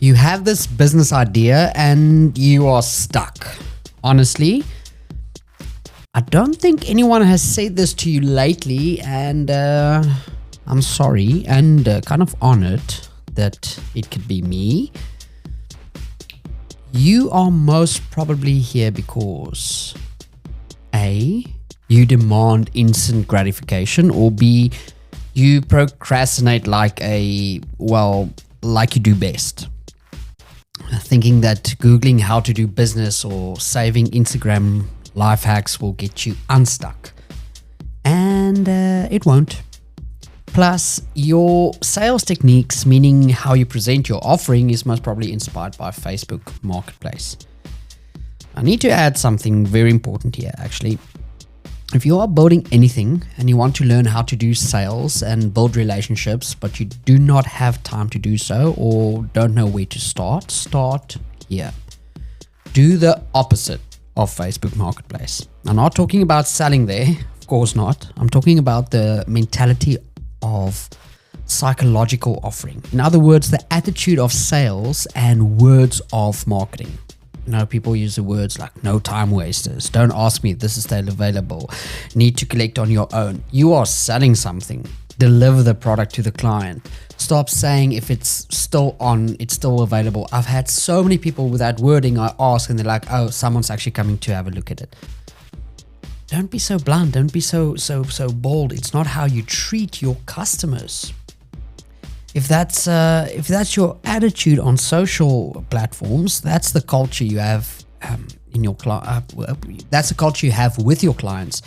You have this business idea and you are stuck. Honestly, I don't think anyone has said this to you lately, and I'm sorry and kind of honored that it could be me. You are most probably here because A, you demand instant gratification, or B, you procrastinate like you do best. Thinking that Googling how to do business or saving Instagram life hacks will get you unstuck. And it won't. Plus, your sales techniques, meaning how you present your offering, is most probably inspired by Facebook Marketplace. I need to add something very important here, actually. If you are building anything and you want to learn how to do sales and build relationships, but you do not have time to do so or don't know where to start here. Do the opposite of Facebook Marketplace. I'm not talking about selling there, of course not. I'm talking about the mentality of psychological offering. In other words, the attitude of sales and words of marketing. You know, people use the words like no time wasters, don't ask me if this is still available, need to collect on your own. You are selling something. Deliver the product to the client. Stop saying if it's still on, it's still available. I've had so many people with that wording. I ask and they're like, oh, someone's actually coming to have a look at it. Don't be so blunt. Don't be so bold. It's not how you treat your customers. If that's your attitude on social platforms, that's the culture you have that's the culture you have with your clients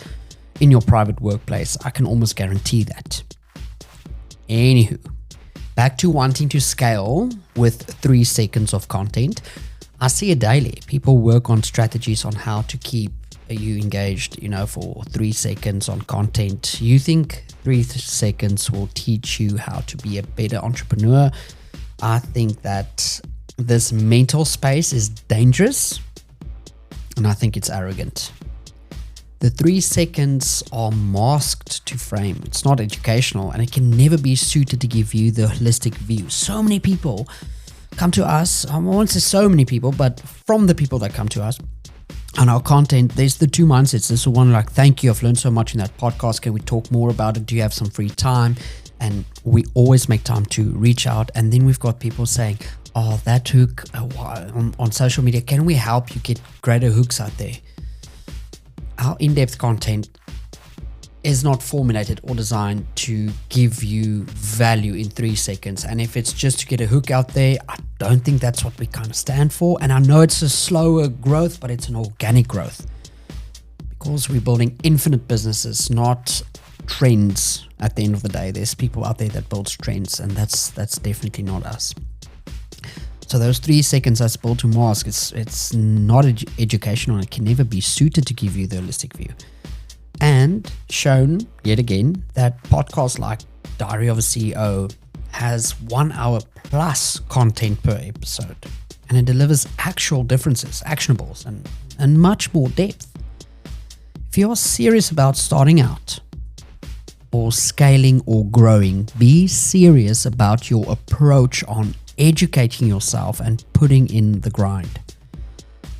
in your private workplace. I can almost guarantee that. Anywho, back to wanting to scale with 3 seconds of content. I see it daily. People work on strategies on how to keep you engaged, for 3 seconds on content. You think 3 seconds will teach you how to be a better entrepreneur? I think that this mental space is dangerous, and I think it's arrogant. The 3 seconds are masked to frame. It's not educational, and it can never be suited to give you the holistic view. So many people come to us. I won't say so many people, but from the people that come to us, on our content, there's the 2 mindsets. There's the one like, thank you, I've learned so much in that podcast. Can we talk more about it? Do you have some free time? And we always make time to reach out. And then we've got people saying, oh, that hook on social media, can we help you get greater hooks out there? Our in-depth content is not formulated or designed to give you value in 3 seconds. And if it's just to get a hook out there, I don't think that's what we kind of stand for. And I know it's a slower growth, but it's an organic growth because we're building infinite businesses, not trends. At the end of the day, there's people out there that build trends, and that's definitely not us. So those 3 seconds I spoke to mask, it's not educational. It can never be suited to give you the holistic view. And shown yet again that podcasts like Diary of a CEO has 1 hour plus content per episode, and it delivers actual differences, actionables, and much more depth. If you're serious about starting out or scaling or growing, be serious about your approach on educating yourself and putting in the grind.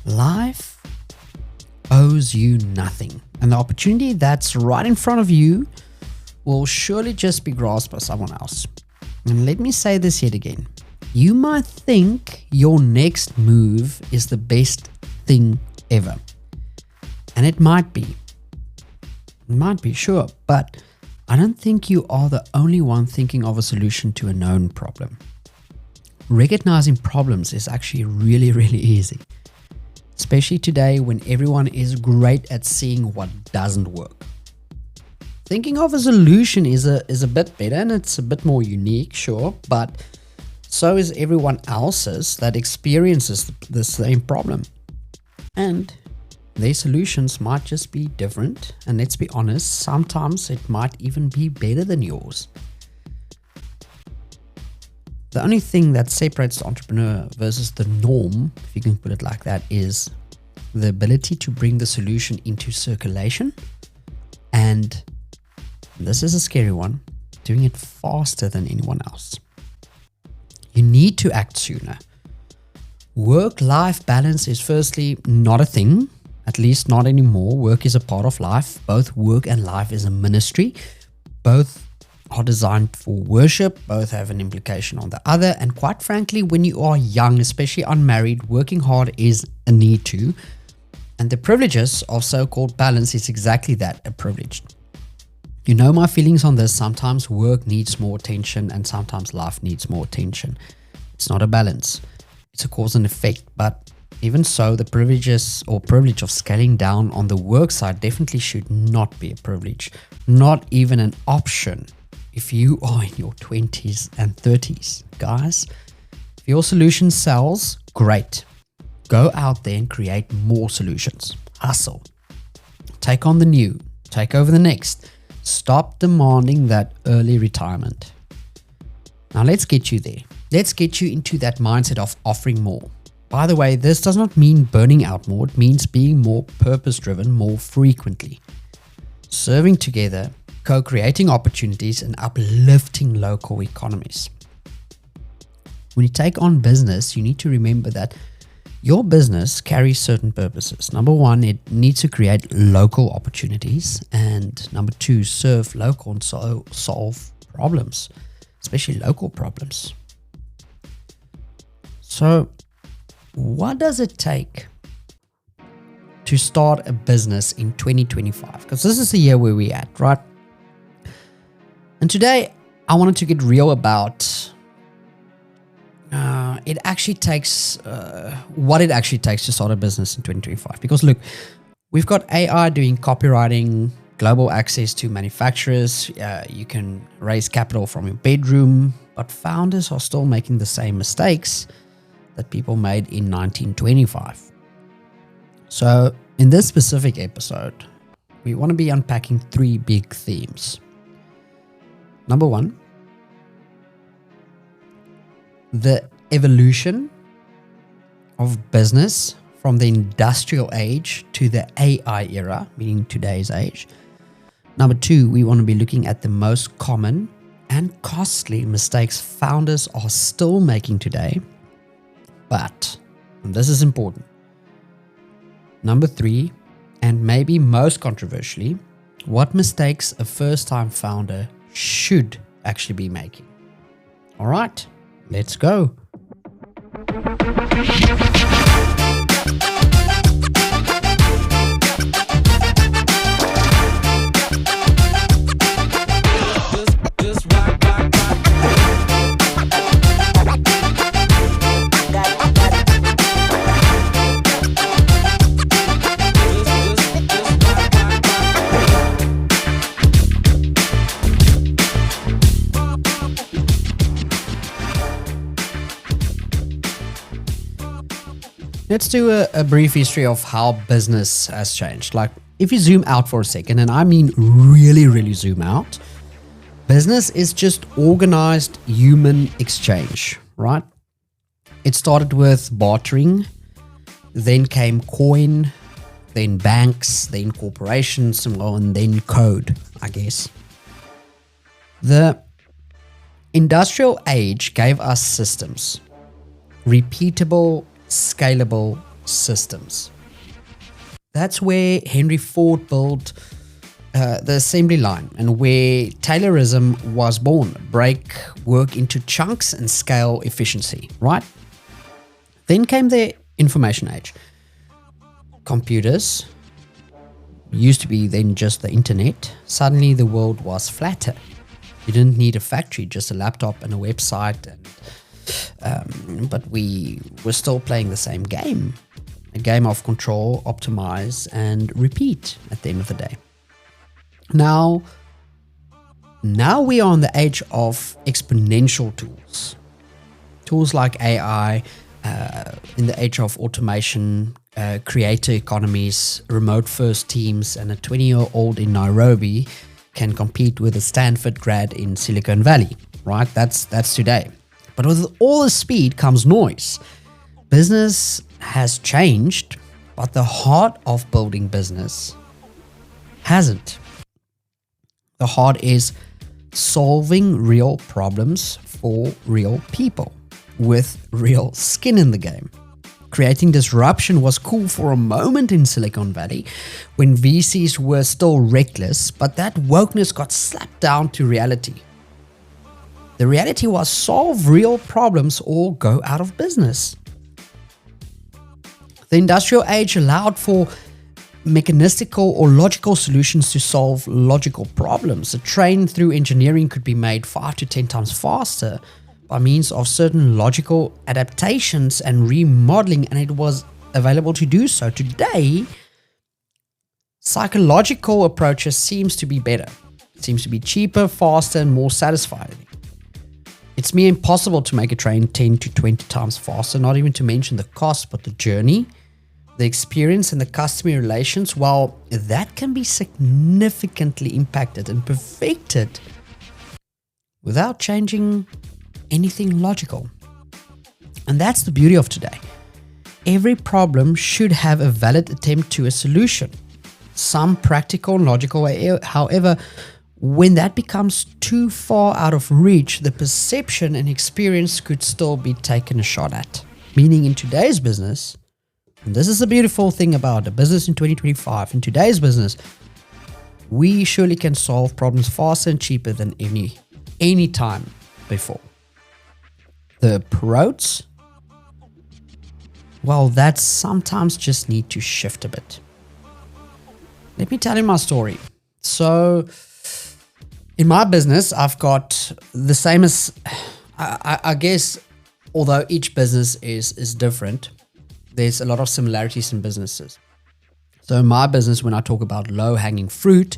Life owes you nothing, and the opportunity that's right in front of you will surely just be grasped by someone else. And let me say this yet again. You might think your next move is the best thing ever. And it might be. It might be, sure. But I don't think you are the only one thinking of a solution to a known problem. Recognizing problems is actually really, really easy. Especially today when everyone is great at seeing what doesn't work. Thinking of a solution is a bit better, and it's a bit more unique, sure, but so is everyone else's that experiences the same problem. And their solutions might just be different, and let's be honest, sometimes it might even be better than yours. The only thing that separates the entrepreneur versus the norm, if you can put it like that, is the ability to bring the solution into circulation, and this is a scary one, doing it faster than anyone else. You need to act sooner. Work-life balance is firstly not a thing, at least not anymore. Work is a part of life. Both work and life is a ministry. Both are designed for worship. Both have an implication on the other. And quite frankly, when you are young, especially unmarried, working hard is a need to. And the privileges of so-called balance is exactly that, a privilege. You know my feelings on this. Sometimes work needs more attention and sometimes life needs more attention. It's not a balance. It's a cause and effect. But even so, the privilege of scaling down on the work side definitely should not be a privilege. Not even an option if you are in your 20s and 30s. Guys, if your solution sells, great. Go out there and create more solutions. Hustle. Take on the new. Take over the next. Stop demanding that early retirement. Now let's get you there. Let's get you into that mindset of offering more. By the way, this does not mean burning out more. It means being more purpose-driven more frequently. Serving together, co-creating opportunities, and uplifting local economies. When you take on business, you need to remember that your business carries certain purposes. Number one, it needs to create local opportunities. And number two, serve local and solve problems, especially local problems. So what does it take to start a business in 2025? Because this is the year where we're at, right? And today I wanted to get real about it actually takes what it actually takes to start a business in 2025. Because look, we've got AI doing copywriting, global access to manufacturers. You can raise capital from your bedroom, but founders are still making the same mistakes that people made in 1925. So in this specific episode, we want to be unpacking three big themes. Number one, the evolution of business from the industrial age to the AI era, meaning today's age. Number two, we want to be looking at the most common and costly mistakes founders are still making today. But, and this is important, number three, and maybe most controversially, what mistakes a first-time founder should actually be making. All right, let's go. Let's do a brief history of how business has changed. Like, if you zoom out for a second, and I mean really, really zoom out, business is just organized human exchange, right? It started with bartering, then came coin, then banks, then corporations, and then code, I guess. The industrial age gave us systems, repeatable, scalable systems. That's where Henry Ford built the assembly line and where Taylorism was born. Break work into chunks and scale efficiency, right? Then came the information age. Computers used to be then just the internet. Suddenly the world was flatter. You didn't need a factory, just a laptop and a website, but we were still playing the same game. A game of control, optimize, and repeat at the end of the day. Now we are on the age of exponential tools. Tools like AI, in the age of automation, creator economies, remote first teams, and a 20-year-old in Nairobi can compete with a Stanford grad in Silicon Valley, right? That's today. But with all the speed comes noise. Business has changed, but the heart of building business hasn't. The heart is solving real problems for real people with real skin in the game. creating disruption was cool for a moment in Silicon Valley when VCs were still reckless, but that wokeness got slapped down to reality. The reality was solve real problems or go out of business. The industrial age allowed for mechanistical or logical solutions to solve logical problems. A train through engineering could be made 5 to 10 times faster by means of certain logical adaptations and remodeling, and it was available to do so. Today, psychological approaches seems to be better. It seems to be cheaper, faster, and more satisfying. It's near impossible to make a train 10 to 20 times faster, not even to mention the cost, but the journey, the experience, and the customer relations, well, that can be significantly impacted and perfected without changing anything logical. And that's the beauty of today. Every problem should have a valid attempt to a solution, some practical and logical way. However, when that becomes too far out of reach, the perception and experience could still be taken a shot at. Meaning in today's business, and this is the beautiful thing about the business in 2025, in today's business, we surely can solve problems faster and cheaper than any time before. The approach, well, that sometimes just need to shift a bit. Let me tell you my story. So in my business, I've got the same as, I guess, although each business is different, there's a lot of similarities in businesses. So in my business, when I talk about low-hanging fruit,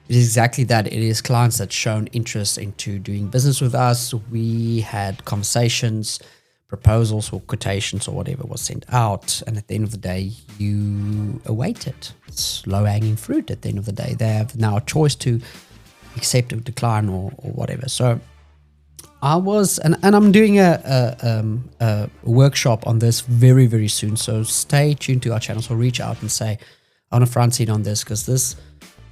it is exactly that. It is clients that shown interest into doing business with us. We had conversations, proposals or quotations or whatever was sent out. And at the end of the day, you await it. It's low-hanging fruit at the end of the day. They have now a choice to accept or decline or whatever. So I was, and I'm doing a workshop on this very, very soon. So stay tuned to our channel. So reach out and say, I want a front seat on this, because this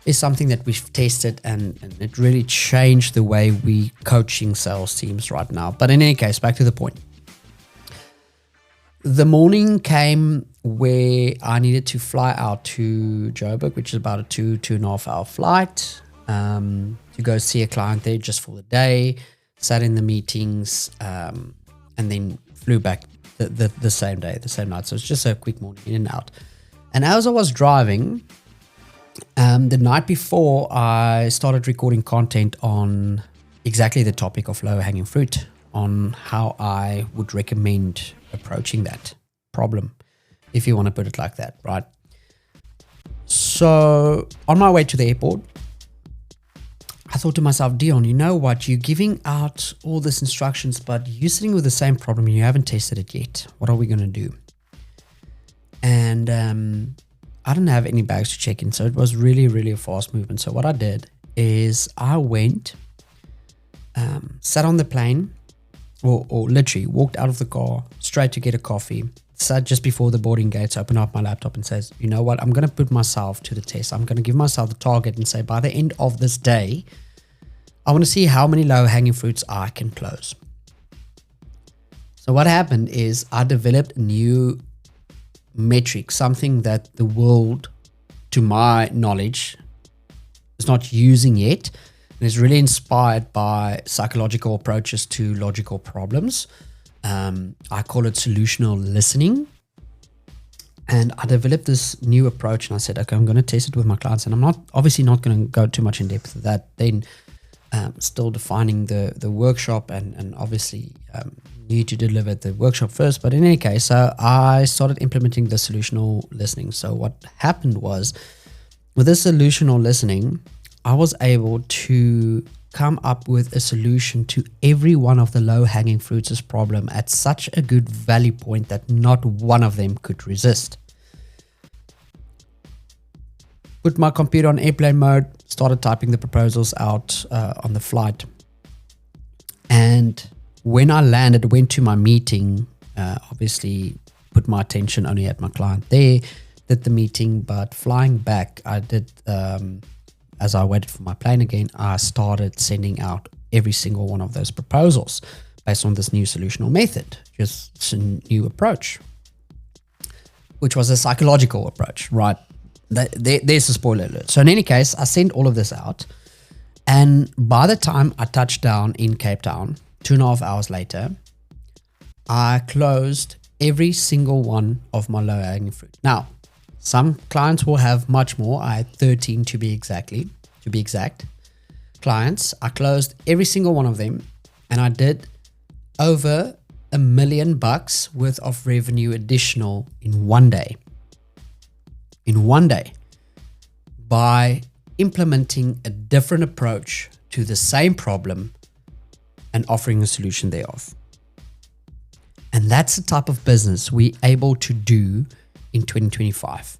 is something that we've tested and it really changed the way we coaching sales teams right now. But in any case, back to the point. The morning came where I needed to fly out to Joburg, which is about a 2.5 hour flight, to go see a client there just for the day, sat in the meetings, and then flew back the same day, the same night. So it's just a quick morning in and out. And as I was driving, the night before, I started recording content on exactly the topic of low-hanging fruit, on how I would recommend approaching that problem, if you want to put it like that, right? So on my way to the airport, I thought to myself, Dion, you know what? You're giving out all these instructions, but you're sitting with the same problem and you haven't tested it yet. What are we going to do? And I didn't have any bags to check in, so it was really, really a fast movement. So what I did is I went, sat on the plane, or literally walked out of the car straight to get a coffee, sat just before the boarding gates, opened up my laptop and says, you know what, I'm going to put myself to the test. I'm going to give myself a target and say, by the end of this day, I want to see how many low-hanging fruits I can close. So what happened is I developed a new metric, something that the world, to my knowledge, is not using yet. And it's really inspired by psychological approaches to logical problems. I call it solutional listening. And I developed this new approach and I said, okay, I'm going to test it with my clients. And I'm obviously not going to go too much in depth with that. Then still defining the workshop and obviously need to deliver the workshop first. But in any case, I started implementing the solutional listening. So what happened was, with this solutional listening, I was able to come up with a solution to every one of the low-hanging fruits' problem at such a good value point that not one of them could resist. Put my computer on airplane mode, started typing the proposals out on the flight. And when I landed, went to my meeting, obviously put my attention only at my client there, did the meeting, but flying back, I did... as I waited for my plane again, I started sending out every single one of those proposals based on this new solutional method, just a new approach. which was a psychological approach, right? There's a spoiler alert. So in any case, I sent all of this out. And by the time I touched down in Cape Town, 2.5 hours later, I closed every single one of my low-hanging fruit. Now, some clients will have much more. I had 13 to be exact clients. I closed every single one of them, and I did over $1 million worth of revenue additional in one day. In one day, by implementing a different approach to the same problem and offering a solution thereof. And that's the type of business we're able to do in 2025.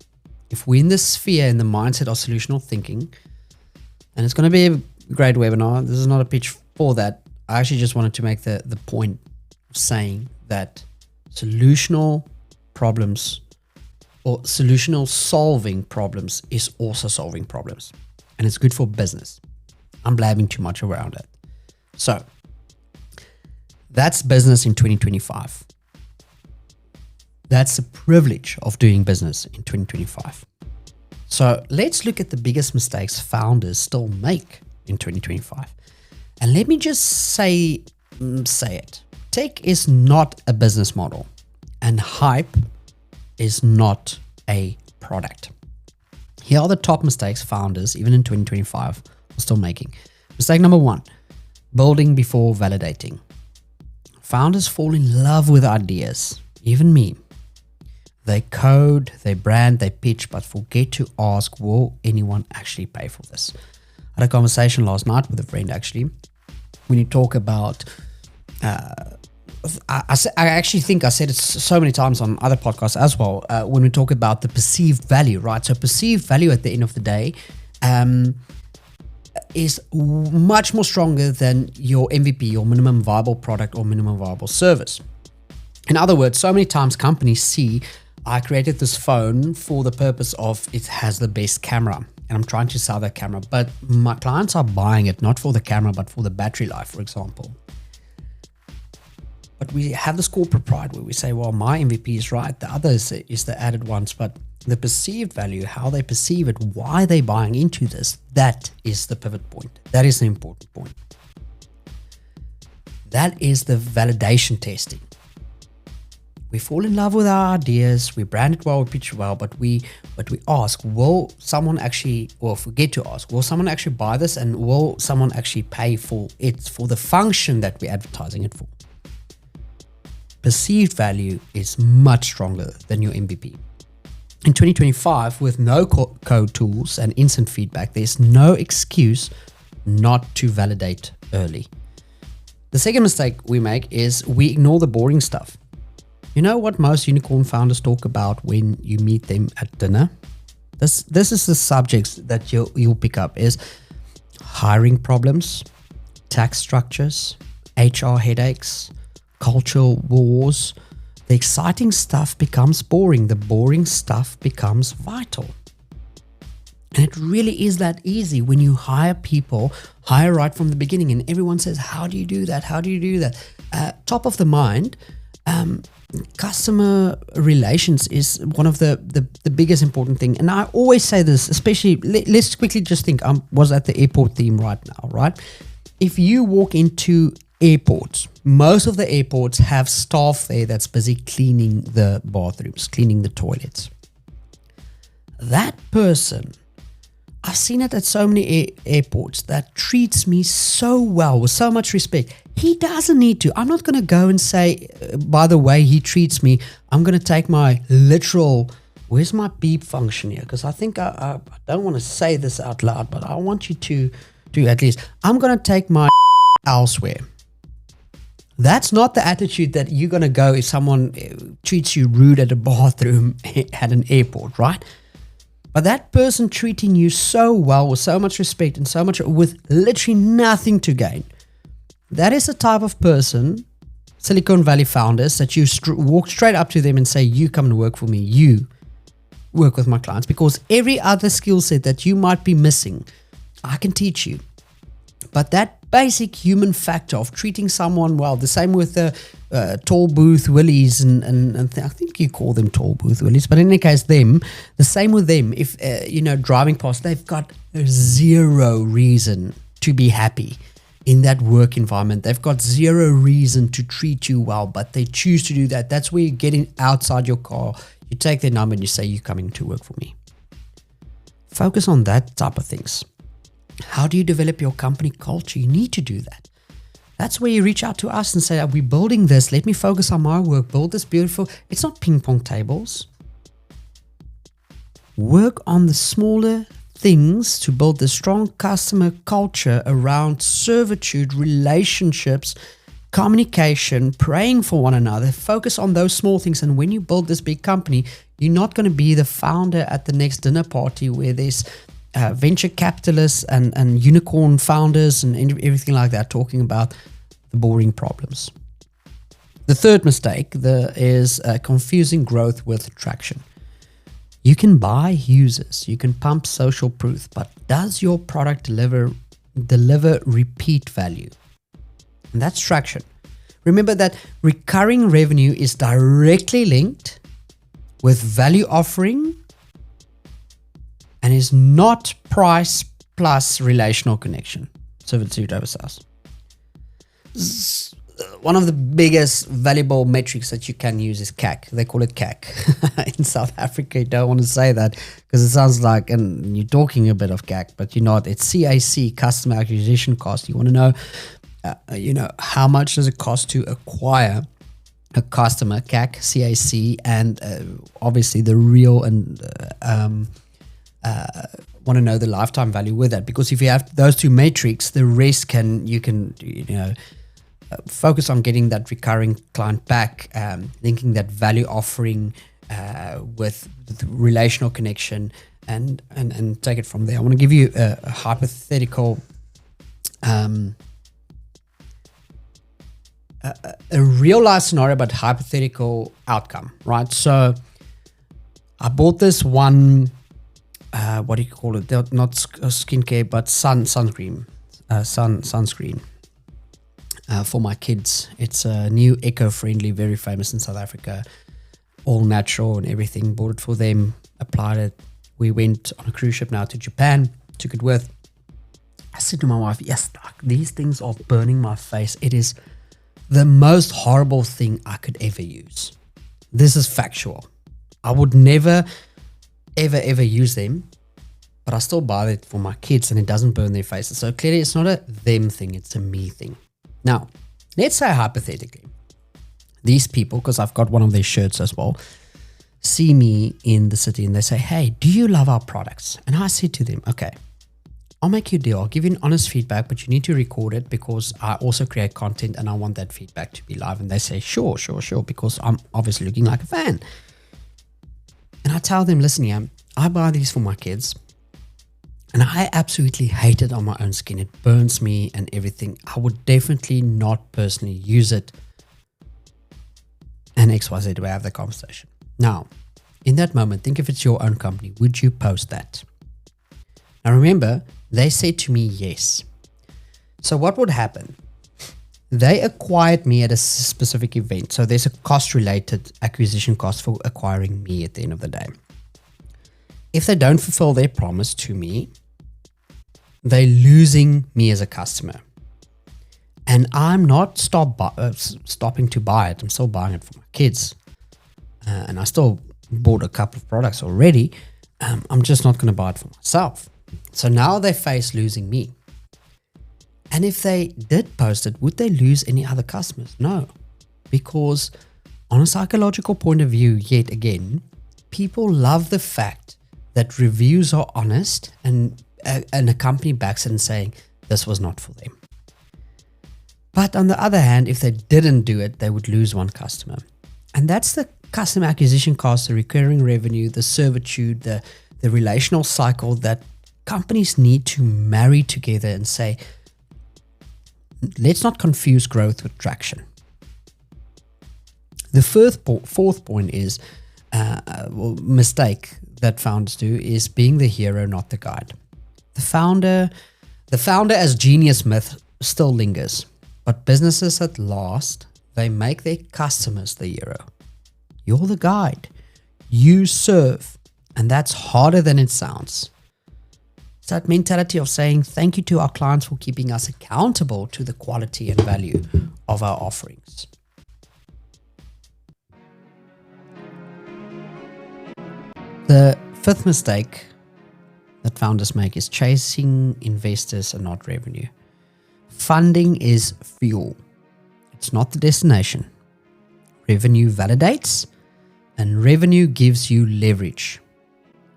If we're in the sphere, in the mindset of solutional thinking, and it's going to be a great webinar. This is not a pitch for that. I actually just wanted to make the point of saying that solutional problems or solutional solving problems is also solving problems. And it's good for business. I'm blabbing too much around it. So that's business in 2025. That's the privilege of doing business in 2025. So let's look at the biggest mistakes founders still make in 2025. And let me just say it. Tech is not a business model, and hype is not a product. Here are the top mistakes founders, even in 2025, are still making. Mistake number 1, building before validating. Founders fall in love with ideas, even me. They code, they brand, they pitch, but forget to ask, will anyone actually pay for this? I had a conversation last night with a friend, actually, when you talk about, I actually think I said it so many times on other podcasts as well, when we talk about the perceived value, right? So perceived value at the end of the day is much more stronger than your MVP, your minimum viable product or minimum viable service. In other words, so many times companies see, I created this phone for the purpose of it has the best camera and I'm trying to sell that camera, but my clients are buying it not for the camera, but for the battery life, for example. But we have this corporate pride where we say, well, my MVP is right, the other is the added ones, but the perceived value, how they perceive it, why they're buying into this, that is the pivot point. That is the important point. That is the validation testing. We fall in love with our ideas, we brand it well, we pitch it well, but we ask, will someone actually, or forget to ask, will someone actually buy this, and will someone actually pay for it, for the function that we're advertising it for? Perceived value is much stronger than your MVP. In 2025, with no code tools and instant feedback, there's no excuse not to validate early. The second mistake we make is we ignore the boring stuff. You know what most unicorn founders talk about when you meet them at dinner? This is the subjects that you'll pick up is hiring problems, tax structures, HR headaches, cultural wars. The exciting stuff becomes boring. The boring stuff becomes vital. And it really is that easy when you hire people, hire right from the beginning, and everyone says, how do you do that? How do you do that? Top of the mind, customer relations is one of the biggest important thing. And I always say this, especially, let's quickly just think, I was at the airport theme right now, right? If you walk into airports, most of the airports have staff there that's busy cleaning the bathrooms, cleaning the toilets. That person, I've seen it at so many airports, that treats me so well, with so much respect. He doesn't need to. I'm not going to go and say, by the way he treats me, I'm going to take my literal, where's my beep function here? Because I think I don't want to say this out loud, but I want you to do at least. I'm going to take my elsewhere. That's not the attitude that you're going to go if someone treats you rude at a bathroom at an airport, right? But that person treating you so well, with so much respect and so much, with literally nothing to gain, that is the type of person, Silicon Valley founders, that you walk straight up to them and say, you come and work for me, you work with my clients, because every other skill set that you might be missing, I can teach you. But that basic human factor of treating someone well, the same with the tall booth willies and I think you call them tall booth willies, but in any case, the same with them. If driving past, they've got zero reason to be happy in that work environment. They've got zero reason to treat you well, but they choose to do that. That's where you're getting outside your car. You take their number and you say, "You're coming to work for me." Focus on that type of things. How do you develop your company culture? You need to do that. That's where you reach out to us and say, "We're building this. Let me focus on my work. Build this beautiful." It's not ping pong tables. Work on the smaller things to build the strong customer culture around servitude, relationships, communication, praying for one another. Focus on those small things. And when you build this big company, you're not going to be the founder at the next dinner party where there's venture capitalists and unicorn founders and everything like that talking about the boring problems. The third mistake is confusing growth with traction. You can buy users, you can pump social proof, but does your product deliver repeat value? And that's traction. Remember that recurring revenue is directly linked with value offering and is not price plus relational connection. Servitude over sales. One of the biggest valuable metrics that you can use is CAC. They call it CAC. In South Africa, you don't want to say that because it sounds like, and you're talking a bit of CAC, but you're not. It's CAC, customer acquisition cost. You want to know, how much does it cost to acquire a customer, CAC, CAC, and obviously the real and want to know the lifetime value with that. Because if you have those two metrics, the rest you can focus on getting that recurring client back, linking that value offering with the relational connection, and take it from there. I want to give you a hypothetical, a real life scenario, but hypothetical outcome, right? So I bought this one, what do you call it? Not skincare, but sunscreen. For my kids. It's a new eco-friendly, very famous in South Africa, all natural and everything. Bought it for them, applied it. We went on a cruise ship now to Japan, took it with. I said to my wife, "Yes, these things are burning my face. It is the most horrible thing I could ever use. This is factual. I would never, ever use them, but I still buy it for my kids and it doesn't burn their faces." So clearly it's not a them thing, it's a me thing. Now, let's say hypothetically, these people, because I've got one of their shirts as well, see me in the city and they say, "Hey, do you love our products?" And I say to them, "Okay, I'll make you a deal. I'll give you an honest feedback, but you need to record it because I also create content and I want that feedback to be live." And they say, sure, because I'm obviously looking like a fan. And I tell them, "Listen, yeah, I buy these for my kids. And I absolutely hate it on my own skin. It burns me and everything. I would definitely not personally use it." And XYZ, we have the conversation. Now, in that moment, think if it's your own company, would you post that? Now remember, they said to me, yes. So what would happen? They acquired me at a specific event. So there's a cost-related acquisition cost for acquiring me at the end of the day. If they don't fulfill their promise to me, they're losing me as a customer. And I'm not stopping to buy it. I'm still buying it for my kids. And I still bought a couple of products already. I'm just not going to buy it for myself. So now they face losing me. And if they did post it, would they lose any other customers? No. Because on a psychological point of view, yet again, people love the fact that reviews are honest and a company backs it and saying this was not for them. But on the other hand, if they didn't do it, they would lose one customer. And that's the customer acquisition cost, the recurring revenue, the servitude, the relational cycle that companies need to marry together and say, let's not confuse growth with traction. The fourth point is mistake that founders do is being the hero, not the guide. The founder as genius myth still lingers, but businesses that last, They make their customers the hero. You're the guide. You serve. And that's harder than it sounds. It's that mentality of saying thank you to our clients for keeping us accountable to the quality and value of our offerings. The fifth mistake that founders make is chasing investors and not revenue. Funding is fuel. It's not the destination. Revenue validates, and revenue gives you leverage.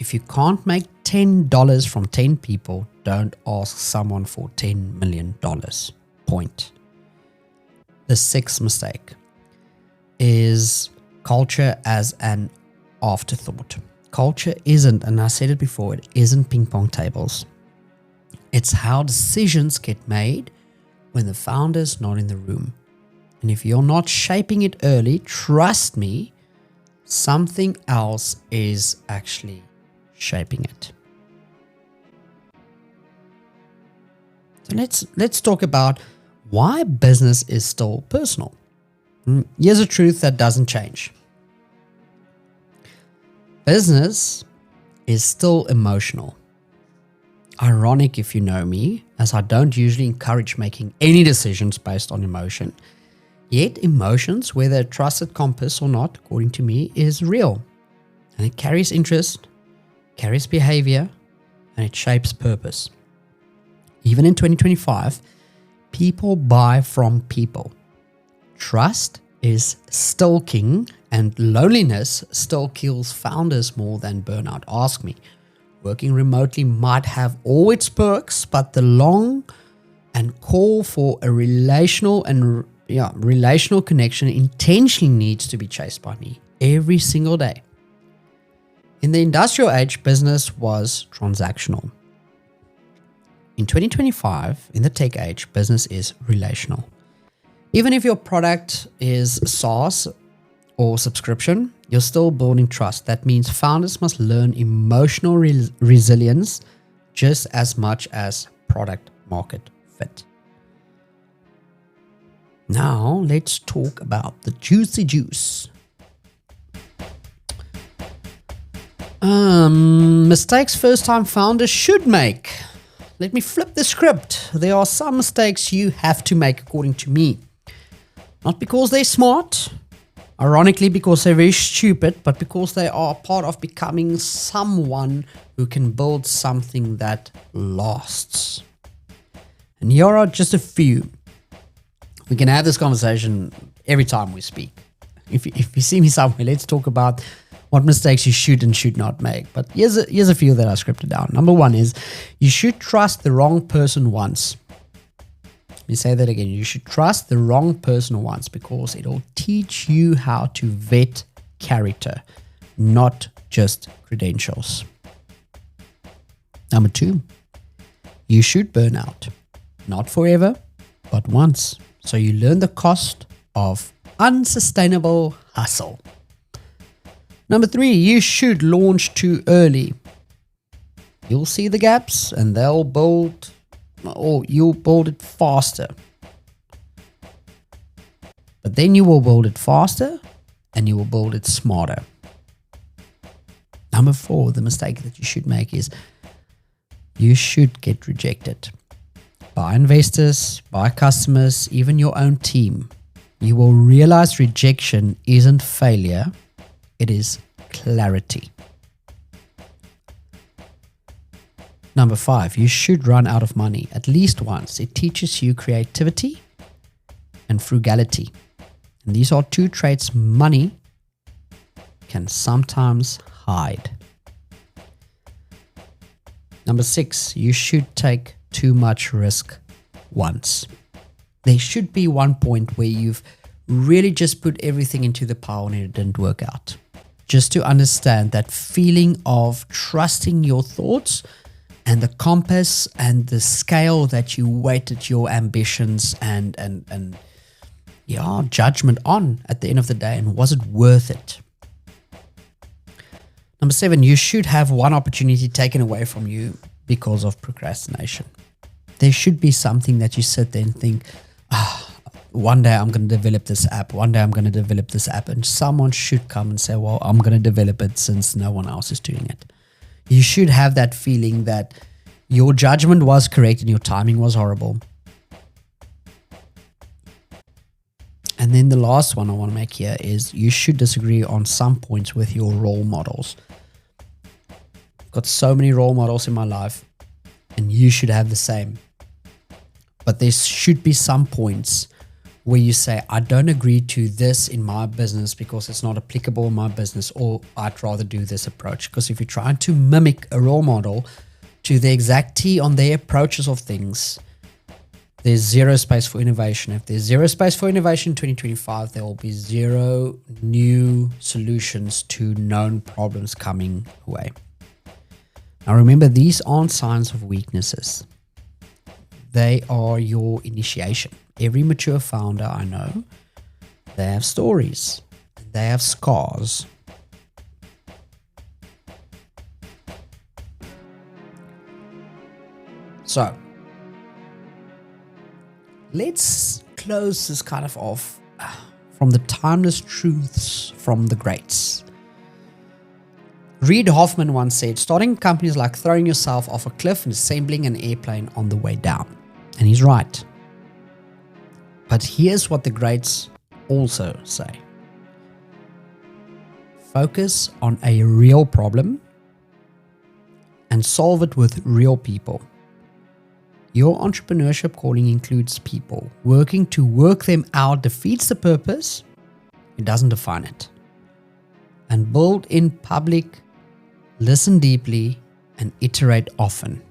If you can't make $10 from 10 people, don't ask someone for $10 million. Point. The sixth mistake is culture as an afterthought. Culture isn't, and I said it before, it isn't ping pong tables. It's how decisions get made when the founder's not in the room. And if you're not shaping it early, trust me, something else is actually shaping it. So let's talk about why business is still personal. Here's a truth that doesn't change. Business is still emotional. Ironic if you know me, as I don't usually encourage making any decisions based on emotion. Yet emotions, whether a trusted compass or not, according to me, is real. And it carries interest, carries behavior, and it shapes purpose. Even in 2025, people buy from people. Trust is still king, and loneliness still kills founders more than burnout. Ask me. Working remotely might have all its perks, but the long and call for a relational connection intentionally needs to be chased by me every single day. In the industrial age, business was transactional. In 2025, in the tech age, business is relational. Even if your product is SaaS or subscription, you're still building trust. That means founders must learn emotional resilience just as much as product market fit. Now, let's talk about the juicy juice. Mistakes first-time founders should make. Let me flip the script. There are some mistakes you have to make, according to me. Not because they're smart, ironically because they're very stupid, but because they are part of becoming someone who can build something that lasts. And here are just a few. We can have this conversation every time we speak. If you see me somewhere, let's talk about what mistakes you should and should not make. But here's a few that I scripted down. Number one is you should trust the wrong person once. Let me say that again. You should trust the wrong person once because it'll teach you how to vet character, not just credentials. Number two, you should burn out. Not forever, but once. So you learn the cost of unsustainable hustle. Number three, you should launch too early. You'll see the gaps and you'll build it faster. But then you will build it faster and you will build it smarter. Number four, the mistake that you should make is you should get rejected by investors, by customers, even your own team. You will realize rejection isn't failure. It is clarity. Number five, you should run out of money at least once. It teaches you creativity and frugality. And these are two traits money can sometimes hide. Number six, you should take too much risk once. There should be one point where you've really just put everything into the pile and it didn't work out. Just to understand that feeling of trusting your thoughts and the compass and the scale that you weighted your ambitions and judgment on at the end of the day, and was it worth it? Number seven, you should have one opportunity taken away from you because of procrastination. There should be something that you sit there and think, one day I'm going to develop this app. One day I'm going to develop this app. And someone should come and say, well, I'm going to develop it since no one else is doing it. You should have that feeling that your judgment was correct and your timing was horrible. And then the last one I want to make here is you should disagree on some points with your role models. I've got so many role models in my life, and you should have the same. But there should be some points where you say, I don't agree to this in my business because it's not applicable in my business, or I'd rather do this approach. Because if you're trying to mimic a role model to the exact T on their approaches of things, there's zero space for innovation. If there's zero space for innovation in 2025, there will be zero new solutions to known problems coming away. Now remember, these aren't signs of weaknesses. They are your initiation. Every mature founder I know, they have stories. They have scars. So, let's close this kind of off from the timeless truths from the greats. Reid Hoffman once said, starting a company is like throwing yourself off a cliff and assembling an airplane on the way down. And he's right. But here's what the greats also say. Focus on a real problem and solve it with real people. Your entrepreneurship calling includes people. Working to work them out defeats the purpose. It doesn't define it. And build in public, listen deeply, and iterate often.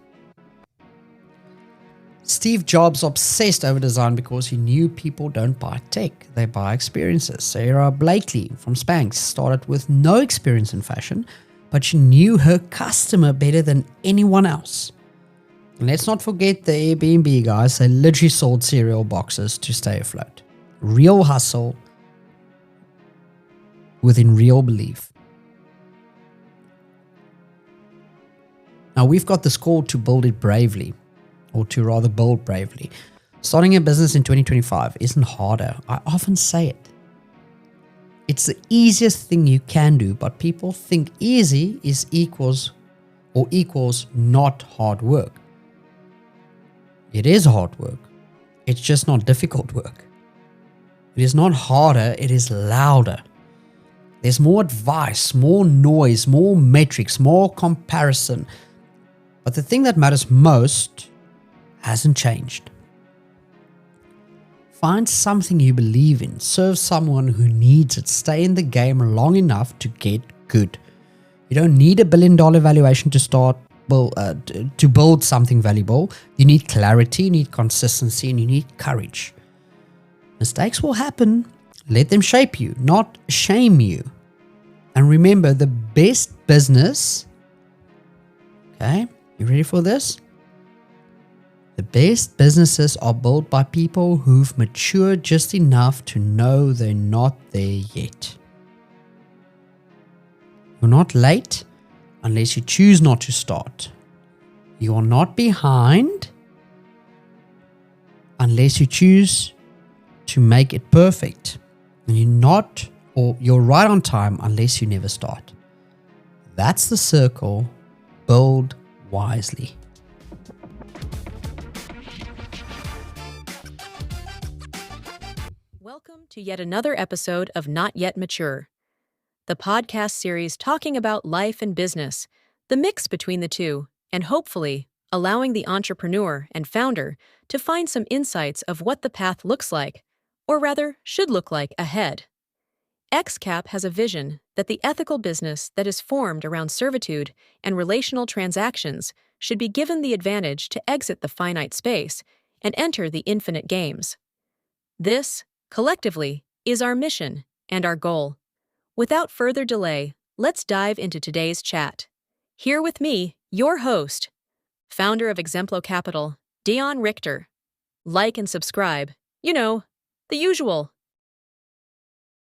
Steve Jobs obsessed over design because he knew people don't buy tech, they buy experiences. Sarah Blakely from Spanx started with no experience in fashion, but she knew her customer better than anyone else. And let's not forget the Airbnb guys. They literally sold cereal boxes to stay afloat. Real hustle within real belief. Now we've got this call to build it bravely, or to rather build bravely. Starting a business in 2025 isn't harder. I often say it. It's the easiest thing you can do, but people think easy is equals not hard work. It is hard work. It's just not difficult work. It is not harder, it is louder. There's more advice, more noise, more metrics, more comparison. But the thing that matters most hasn't changed. Find something you believe in. Serve someone who needs it. Stay in the game long enough to get good. You don't need $1 billion valuation to build something valuable. You need clarity, you need consistency, and you need courage. Mistakes will happen. Let them shape you, not shame you. And remember, the best business, okay, you ready for this? The best businesses are built by people who've matured just enough to know they're not there yet. You're not late unless you choose not to start. You are not behind unless you choose to make it perfect. And you're right on time unless you never start. That's the circle. Build wisely. Welcome to yet another episode of Not Yet Mature, the podcast series talking about life and business, the mix between the two, and hopefully allowing the entrepreneur and founder to find some insights of what the path looks like, or rather should look like ahead. XCAP has a vision that the ethical business that is formed around servitude and relational transactions should be given the advantage to exit the finite space and enter the infinite games. This, collectively, is our mission and our goal. Without further delay, let's dive into today's chat. Here with me, your host, founder of Exemplo Capital, Dion Richter. Like and subscribe, the usual.